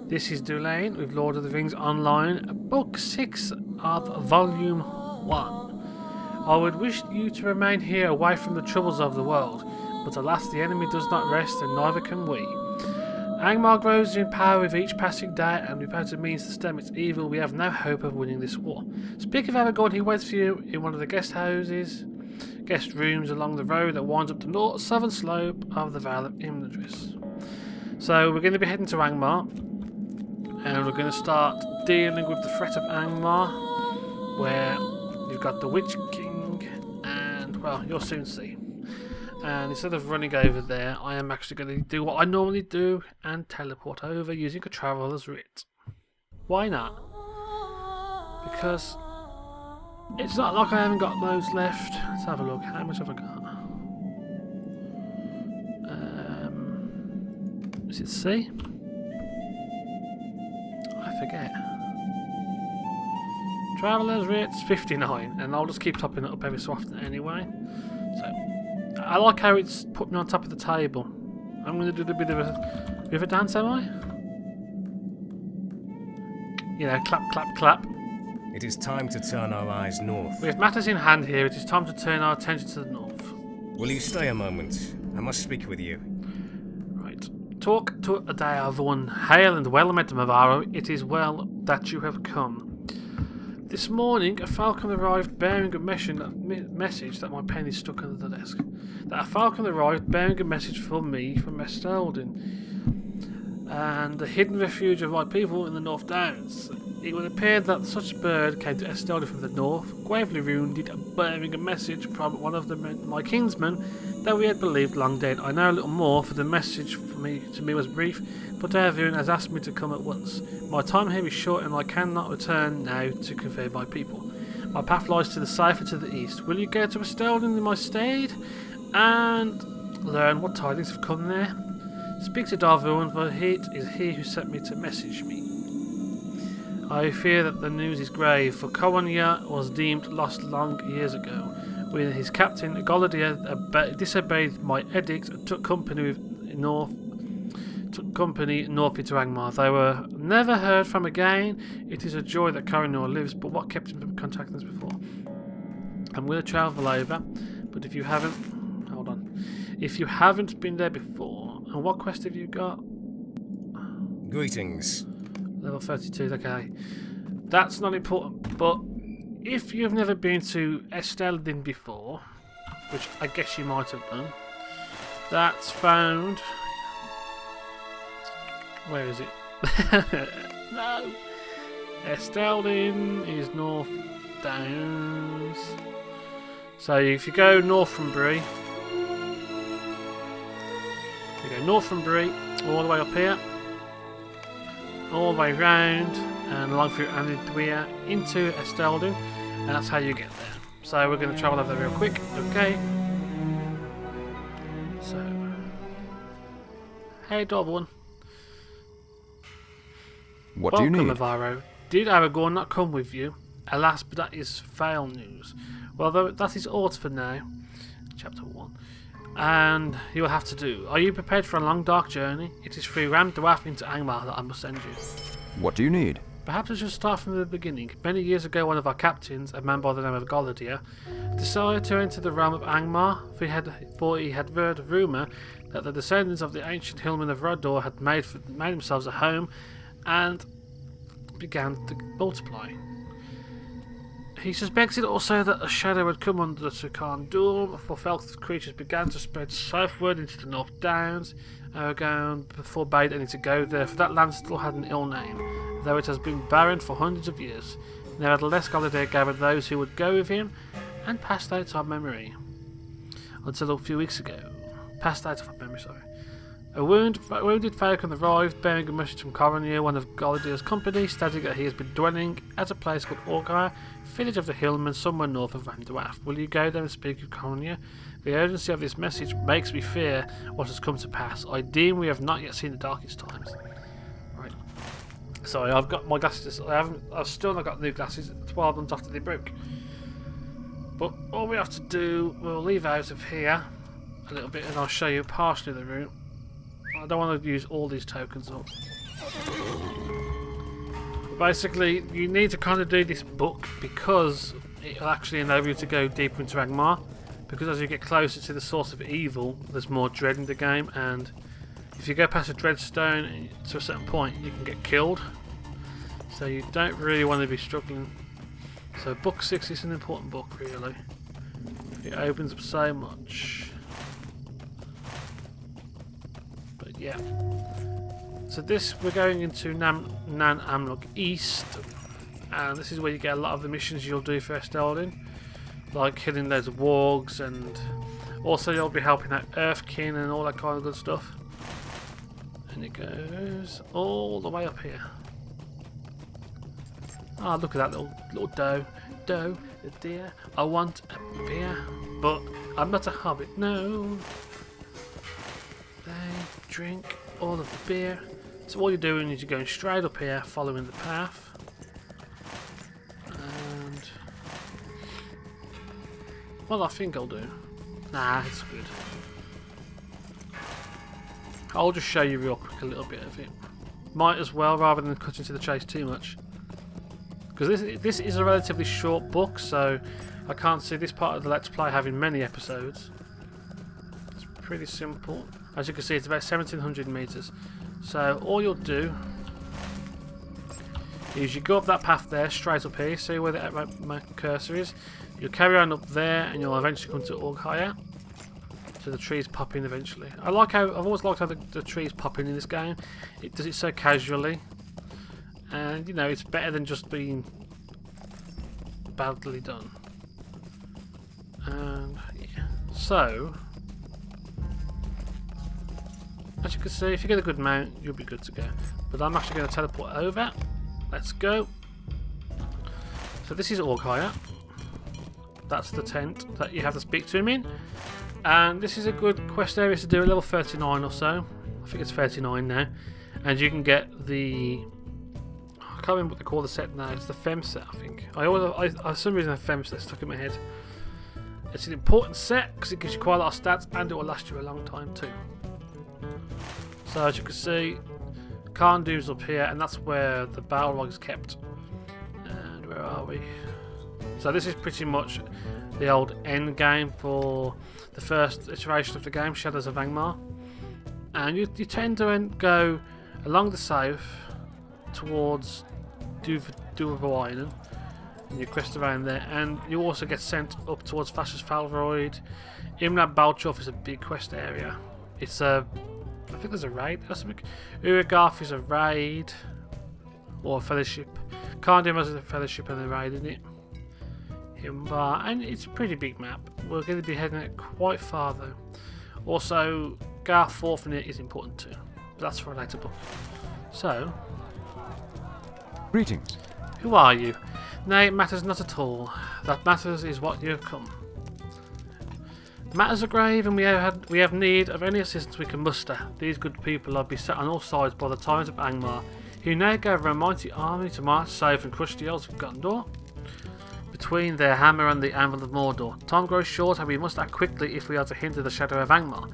This is Dulain with Lord of the Rings Online, Book 6 of Volume 1. I would wish you to remain here away from the troubles of the world, but alas the enemy does not rest and neither can we. Angmar grows in power with each passing day, and without a means to stem its evil we have no hope of winning this war. Speak of Aragorn, he waits for you in one of the guest rooms along the road that winds up the southern slope of the Vale of Imladris. So we're going to be heading to Angmar. And we're going to start dealing with the threat of Angmar, where you've got the Witch King, and, well, you'll soon see. And instead of running over there, I am actually going to do what I normally do and teleport over using a Traveller's Writ. Why not? Because it's not like I haven't got loads left. Let's have a look. How much have I got? Is it C? Forget. Traveller's Writ's 59, and I'll just keep topping it up every so often anyway. So I like how it's put me on top of the table. I'm going to do a bit of a dance, am I? You know, clap, clap, clap. It is time to turn our eyes north. With matters in hand here, it is time to turn our attention to the north. Will you stay a moment? I must speak with you. Talk to a day of one. Hail and well met, Mavaro. It is well that you have come. This morning, a falcon arrived bearing a message that my pen is stuck under the desk. That a falcon arrived bearing a message for me from Esteldin, and the hidden refuge of my people in the North Downs. It would appear that such a bird came to Esteldin from the north, gravely wounded, and bearing a message from one of my kinsmen that we had believed long dead. I know a little more, for the message to me was brief, but everyone has asked me to come at once. My time here is short, and I cannot return now to convey my people. My path lies to the south and to the east. Will you go to Esteldin in my stead and learn what tidings have come there? Speak to Darvuin, for it is he who sent me to message me. I fear that the news is grave, for Coronja was deemed lost long years ago, when his captain Goladier disobeyed my edict and took company north into Angmar. They were never heard from again. It is a joy that Coronja lives, but what kept him from contacting us before? I'm going to travel over, but if you haven't, hold on. If you haven't been there before, and what quest have you got? Greetings. Level 32, okay. That's not important, but if you've never been to Esteldin before, which I guess you might have done, that's found... Where is it? No! Esteldin is North Downs. So if you go north from Bree, all the way up here, all the way round and along through Anidwea into Esteldin, and that's how you get there. So we're going to travel over there real quick, okay? So, hey Dorborn. What do you need? Welcome, Avaro. Did Aragorn not come with you? Alas, but that is foul news. Well, that is all for now. Chapter 1. And you will have to do. Are you prepared for a long dark journey? It is through Ram Dwarf into Angmar that I must send you. What do you need? Perhaps we should start from the beginning. Many years ago, one of our captains, a man by the name of Goladier, decided to enter the realm of Angmar, for he had heard a rumour that the descendants of the ancient hillmen of Rodor had made themselves a home and began to multiply. He suspected also that a shadow had come under the Sukan Dorm, for fell creatures began to spread southward into the North Downs. Aragorn forbade any to go there, for that land still had an ill name, though it has been barren for hundreds of years. Nevertheless, Goladier gathered those who would go with him, and passed out of memory. Until a few weeks ago. A wounded falcon arrived, bearing a message from Coronja, one of Goladier's company, stating that he has been dwelling at a place called Aughaire, village of the hillmen, somewhere north of Ram Dwarf. Will you go there and speak with Coronja? The urgency of this message makes me fear what has come to pass. I deem we have not yet seen the darkest times. Right. Sorry, I've got my glasses. I've still not got new glasses 12 months after they broke. But all we have to do, we'll leave out of here a little bit, and I'll show you partially the route. I don't want to use all these tokens up. Basically, you need to kind of do this book because it'll actually enable you to go deeper into Aughaire. Because as you get closer to the source of evil, there's more dread in the game, and if you go past a dreadstone to a certain point, you can get killed. So you don't really want to be struggling. So book 6 is an important book, really. It opens up so much. But yeah. So this, we're going into Nan Amlwch East, and this is where you get a lot of the missions you'll do first Eldin, like killing loads of wargs, and also you'll be helping out Earthkin and all that kind of good stuff. And it goes all the way up here. Ah, look at that little doe, a deer. I want a beer, but I'm not a hobbit. No. They drink all of the beer. So all you're doing is you're going straight up here, following the path, and well, I think I'll do. Nah, it's good. I'll just show you real quick a little bit of it. Might as well, rather than cutting to the chase too much, because this is a relatively short book, so I can't see this part of the Let's Play having many episodes. It's pretty simple. As you can see, it's about 1700 meters. So all you'll do is you go up that path there, straight up here. See where my cursor is? You'll carry on up there, and you'll eventually come to Aughaire. So the trees pop in eventually. I've always liked how the trees pop in this game. It does it so casually, and you know, it's better than just being badly done. And yeah, so as you can see, if you get a good mount, you'll be good to go. But I'm actually going to teleport over. Let's go. So this is Aughaire. That's the tent that you have to speak to him in. And this is a good quest area to do at level 39 or so. I think it's 39 now. And you can get the... I can't remember what they call the set now. It's the Fem set, I think. For some reason a Fem set stuck in my head. It's an important set because it gives you quite a lot of stats, and it will last you a long time too. So as you can see, Carndu's up here, and that's where the Balrog is kept. And where are we? So this is pretty much the old end game for the first iteration of the game, Shadows of Aughaire. And you tend to go along the south towards Duverwinen, and you quest around there, and you also get sent up towards Fascist Falroyd. Imlad Balchoff is a big quest area. It's a... I think there's a raid or something. Uragarth is a raid or a fellowship. Carndu has a fellowship and a raid in it. Himbar, and it's a pretty big map. We're going to be heading it quite far though. Also, Garth Forth in it is important too. But that's for a later book. So, Greetings. who are you? Nay, it matters not at all. That matters is what you have come. Matters are grave, and we have need of any assistance we can muster. These good people are beset on all sides by the tyrant of Aughaire, who now gather a mighty army to march south and crush the elves of Gondor. Between their hammer and the anvil of Mordor, time grows short, and we must act quickly if we are to hinder the shadow of Aughaire.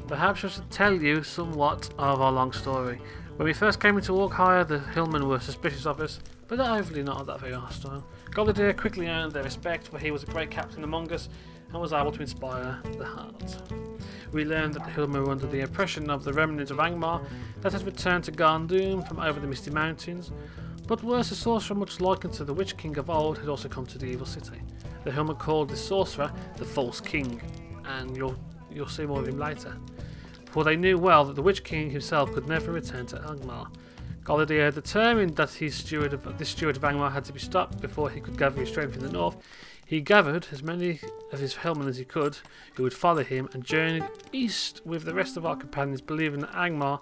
Perhaps I should tell you somewhat of our long story. When we first came into Aughaire, the hillmen were suspicious of us, but overly not that very hostile. Galadir quickly earned their respect, for he was a great captain among us, and was able to inspire the heart. We learned that the hillmen were under the oppression of the remnant of Aughaire that had returned to Garndum from over the Misty Mountains, but worse, a sorcerer much likened to the Witch King of old had also come to the evil city. The hillmen called this sorcerer the False King, and you'll see more of him later. For they knew well that the Witch King himself could never return to Aughaire. Galadir, determined that this steward of Aughaire had to be stopped before he could gather his strength in the north, he gathered as many of his hillmen as he could, who would follow him, and journeyed east with the rest of our companions, believing that Aughaire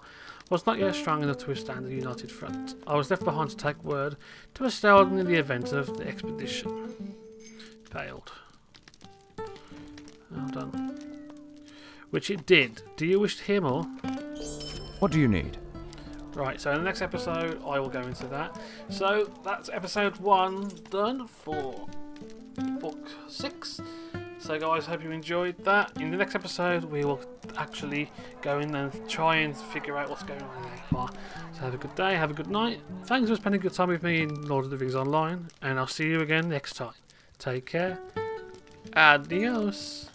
was not yet strong enough to withstand a united front. I was left behind to take word to Estelden in the event of the expedition failed. Well done. Which it did. Do you wish to hear more? What do you need? Right, so in the next episode I will go into that. So that's episode 1 done for book 6. So guys, hope you enjoyed that. In the next episode, we will actually go in and try and figure out what's going on in Aughaire. So have a good day, have a good night. Thanks for spending good time with me in Lord of the Rings Online, and I'll see you again next time. Take care. Adios.